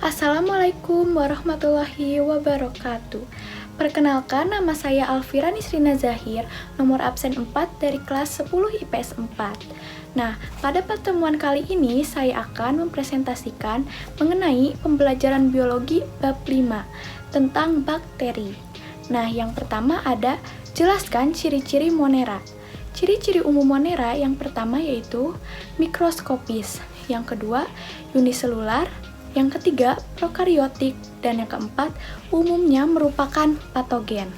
Assalamualaikum warahmatullahi wabarakatuh. Perkenalkan, nama saya Alfira Nisrina Zahir, nomor absen 4 dari kelas 10 IPS 4. Nah, pada pertemuan kali ini saya akan mempresentasikan mengenai pembelajaran biologi bab 5 tentang bakteri. Nah, yang pertama ada jelaskan ciri-ciri Monera. Ciri-ciri umum Monera yang pertama yaitu mikroskopis, yang kedua uniselular, yang ketiga prokariotik, dan yang keempat umumnya merupakan patogen.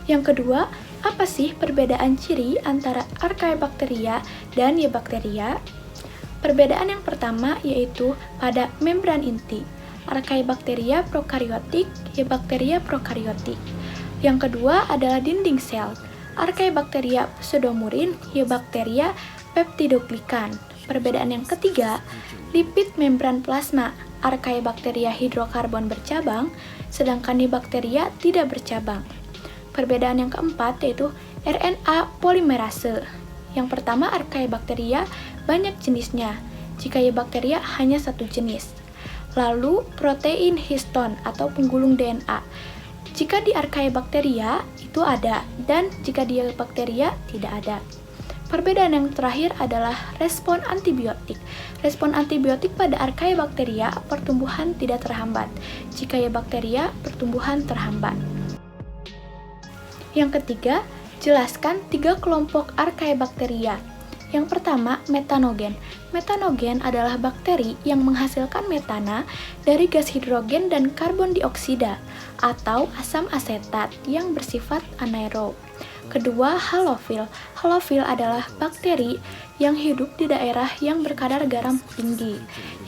Yang kedua, apa sih perbedaan ciri antara Archaebacteria dan Eubacteria? Perbedaan yang pertama yaitu pada membran inti. Archaebacteria prokariotik, Eubacteria prokariotik. Yang kedua adalah dinding sel. Archaebacteria pseudomurin, Eubacteria peptidoglikan. Perbedaan yang ketiga, lipid membran plasma. Archaebacteria hidrokarbon bercabang, sedangkan Eubacteria tidak bercabang. Perbedaan yang keempat yaitu RNA polimerase. Yang pertama, Archaebacteria banyak jenisnya, jika Eubacteria hanya satu jenis. Lalu, protein histon atau penggulung DNA. Jika di Archaebacteria itu ada, dan jika di Eubacteria tidak ada. Perbedaan yang terakhir adalah respon antibiotik. Respon antibiotik pada Archaebacteria pertumbuhan tidak terhambat, jika Eubacteria pertumbuhan terhambat. Yang ketiga, jelaskan 3 kelompok Archaebacteria. Yang pertama, metanogen. Metanogen adalah bakteri yang menghasilkan metana dari gas hidrogen dan karbon dioksida atau asam asetat yang bersifat anaerob. Kedua, halofil. Halofil adalah bakteri yang hidup di daerah yang berkadar garam tinggi.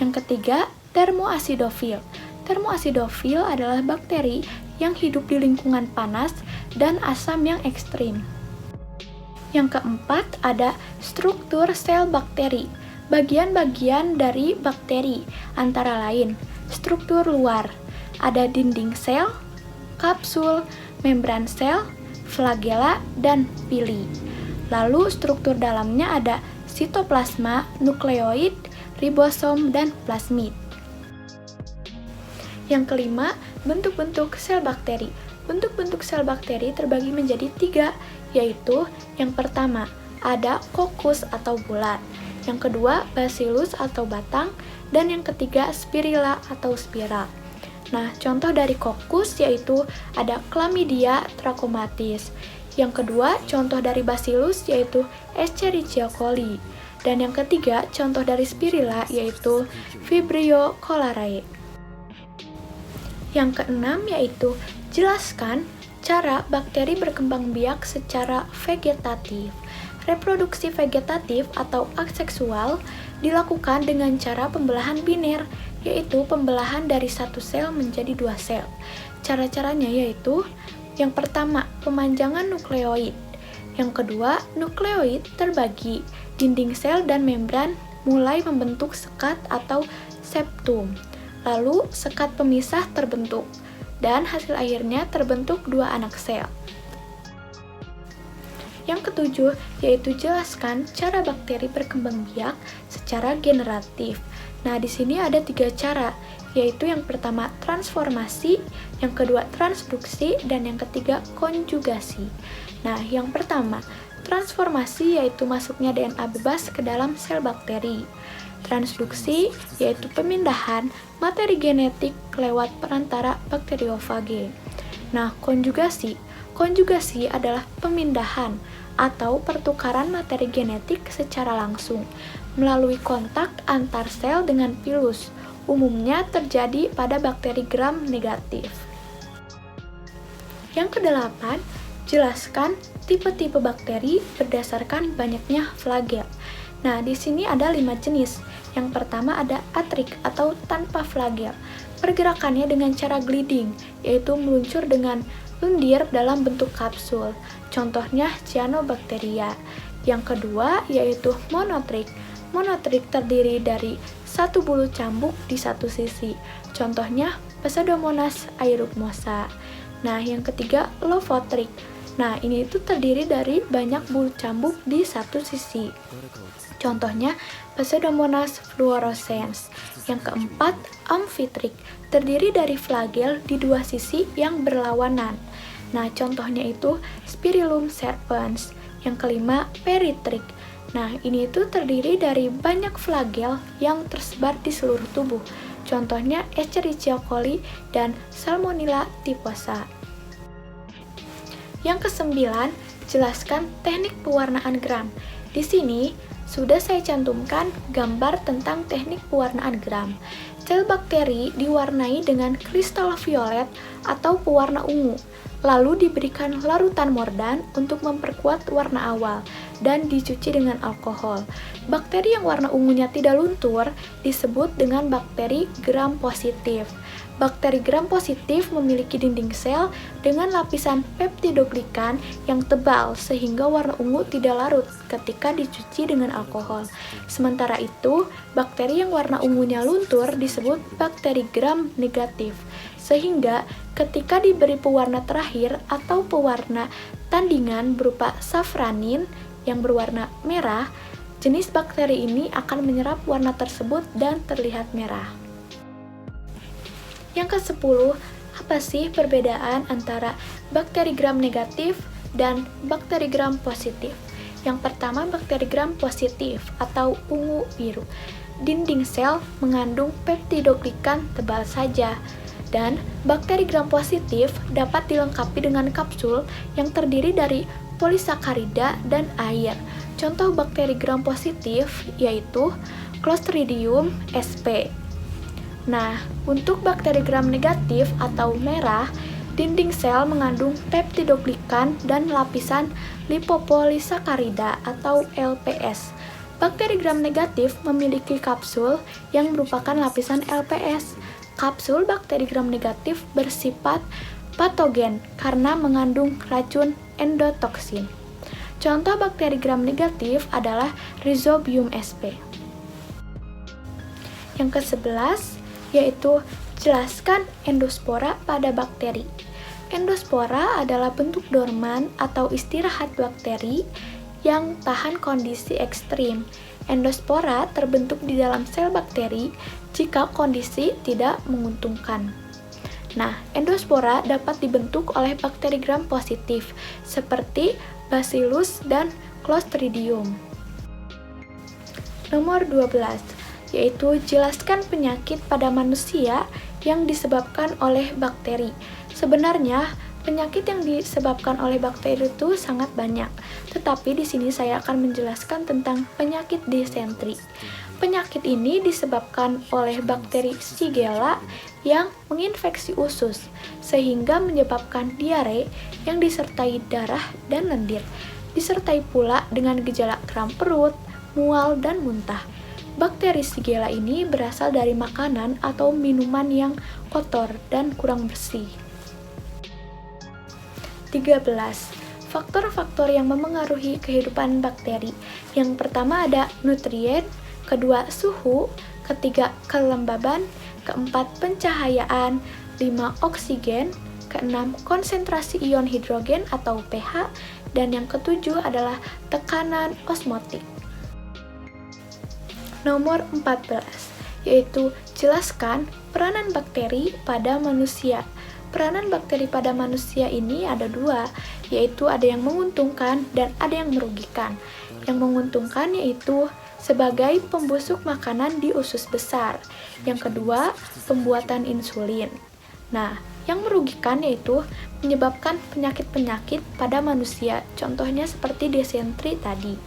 Yang ketiga, termoasidofil. Termoasidofil adalah bakteri yang hidup di lingkungan panas dan asam yang ekstrim. Yang keempat, ada struktur sel bakteri. Bagian-bagian dari bakteri antara lain struktur luar, ada dinding sel, kapsul, membran sel, flagela, dan pili. Lalu struktur dalamnya ada sitoplasma, nukleoid, ribosom, dan plasmid. Yang kelima, bentuk-bentuk sel bakteri. Bentuk-bentuk sel bakteri terbagi menjadi 3, yaitu yang pertama, ada kokus atau bulat. Yang kedua, bacillus atau batang, dan yang ketiga, spirilla atau spiral. Nah, contoh dari kokus yaitu ada Chlamydia trachomatis. Yang kedua, contoh dari bacillus yaitu Escherichia coli. Dan yang ketiga, contoh dari spirilla yaitu Vibrio cholerae. Yang keenam yaitu jelaskan cara bakteri berkembang biak secara vegetatif. Reproduksi vegetatif atau aseksual dilakukan dengan cara pembelahan biner, yaitu pembelahan dari satu sel menjadi 2 sel. Cara-caranya yaitu yang pertama, pemanjangan nukleoid. Yang kedua, nukleoid terbagi, dinding sel dan membran mulai membentuk sekat atau septum. Lalu sekat pemisah terbentuk, dan hasil akhirnya terbentuk 2 anak sel. Yang ketujuh, yaitu jelaskan cara bakteri berkembang biak secara generatif. Nah, di sini ada 3 cara, yaitu yang pertama transformasi, yang kedua transduksi, dan yang ketiga konjugasi. Nah, yang pertama, transformasi yaitu masuknya DNA bebas ke dalam sel bakteri. Transduksi yaitu pemindahan materi genetik lewat perantara bakteriofage. Nah, konjugasi adalah pemindahan atau pertukaran materi genetik secara langsung melalui kontak antar sel dengan pilus. Umumnya terjadi pada bakteri gram negatif. Yang kedelapan, jelaskan tipe-tipe bakteri berdasarkan banyaknya flagel. Nah, di sini ada 5 jenis. Yang pertama ada atrik atau tanpa flagel. Pergerakannya dengan cara gliding, yaitu meluncur dengan lendir dalam bentuk kapsul. Contohnya Cyanobacteria. Yang kedua yaitu monotrik. Monotrik terdiri dari satu bulu cambuk di satu sisi. Contohnya Pseudomonas aerugmosa. Nah, yang ketiga lovotrik. Nah, ini itu terdiri dari banyak bulu cambuk di satu sisi. Contohnya, Pseudomonas fluorescens. Yang keempat, amfitrik, terdiri dari flagel di dua sisi yang berlawanan. Nah, contohnya itu Spirillum serpens. Yang kelima, peritrik. Nah, ini itu terdiri dari banyak flagel yang tersebar di seluruh tubuh. Contohnya Escherichia coli dan Salmonella typhosa. Yang kesembilan, jelaskan teknik pewarnaan gram. Di sini sudah saya cantumkan gambar tentang teknik pewarnaan gram. Sel bakteri diwarnai dengan kristal violet atau pewarna ungu, lalu diberikan larutan mordan untuk memperkuat warna awal dan dicuci dengan alkohol. Bakteri yang warna ungunya tidak luntur disebut dengan bakteri gram positif. Bakteri gram positif memiliki dinding sel dengan lapisan peptidoglikan yang tebal sehingga warna ungu tidak larut ketika dicuci dengan alkohol. Sementara itu, bakteri yang warna ungunya luntur disebut bakteri gram negatif. Sehingga ketika diberi pewarna terakhir atau pewarna tandingan berupa safranin yang berwarna merah, jenis bakteri ini akan menyerap warna tersebut dan terlihat merah. Yang ke-10, apa sih perbedaan antara bakteri gram negatif dan bakteri gram positif? Yang pertama, bakteri gram positif atau ungu biru. Dinding sel mengandung peptidoglikan tebal saja. Dan bakteri gram positif dapat dilengkapi dengan kapsul yang terdiri dari polisakarida dan air. Contoh bakteri gram positif yaitu Clostridium sp. Nah, untuk bakteri gram negatif atau merah, dinding sel mengandung peptidoglikan dan lapisan lipopolisakarida atau LPS. Bakteri gram negatif memiliki kapsul yang merupakan lapisan LPS. Kapsul bakteri gram negatif bersifat patogen karena mengandung racun endotoksin. Contoh bakteri gram negatif adalah Rhizobium sp. Yang ke-11 yaitu jelaskan endospora pada bakteri. Endospora adalah bentuk dorman atau istirahat bakteri yang tahan kondisi ekstrim. Endospora terbentuk di dalam sel bakteri jika kondisi tidak menguntungkan. Nah, endospora dapat dibentuk oleh bakteri gram positif seperti Bacillus dan Clostridium. Nomor 12, yaitu jelaskan penyakit pada manusia yang disebabkan oleh bakteri. Sebenarnya, penyakit yang disebabkan oleh bakteri itu sangat banyak, tetapi di sini saya akan menjelaskan tentang penyakit disentri. Penyakit ini disebabkan oleh bakteri Shigella yang menginfeksi usus, sehingga menyebabkan diare yang disertai darah dan lendir, disertai pula dengan gejala kram perut, mual, dan muntah. Bakteri Shigella ini berasal dari makanan atau minuman yang kotor dan kurang bersih. 13. Faktor-faktor yang memengaruhi kehidupan bakteri. Yang pertama ada nutrien, kedua suhu, ketiga kelembaban, keempat pencahayaan, 5 oksigen, keenam konsentrasi ion hidrogen atau pH, dan yang ketujuh adalah tekanan osmotik. Nomor 14, yaitu jelaskan peranan bakteri pada manusia. Peranan bakteri pada manusia ini ada dua, yaitu ada yang menguntungkan dan ada yang merugikan. Yang menguntungkan yaitu sebagai pembusuk makanan di usus besar. Yang kedua, pembuatan insulin. Nah, yang merugikan yaitu menyebabkan penyakit-penyakit pada manusia, contohnya seperti disentri tadi.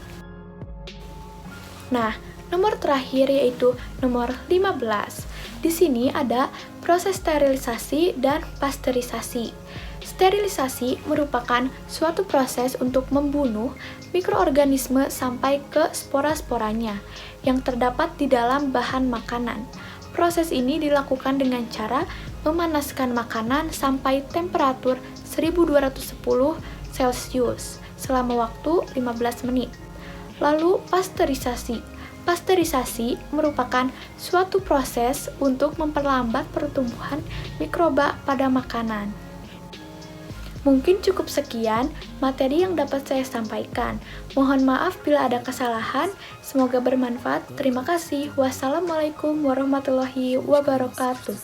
Nah, nomor terakhir yaitu nomor 15. Di sini ada proses sterilisasi dan pasteurisasi. Sterilisasi merupakan suatu proses untuk membunuh mikroorganisme sampai ke spora-sporanya yang terdapat di dalam bahan makanan. Proses ini dilakukan dengan cara memanaskan makanan sampai temperatur 1210 Celcius selama waktu 15 menit. Lalu pasteurisasi. Pasteurisasi merupakan suatu proses untuk memperlambat pertumbuhan mikroba pada makanan. Mungkin cukup sekian materi yang dapat saya sampaikan. Mohon maaf bila ada kesalahan. Semoga bermanfaat. Terima kasih. Wassalamualaikum warahmatullahi wabarakatuh.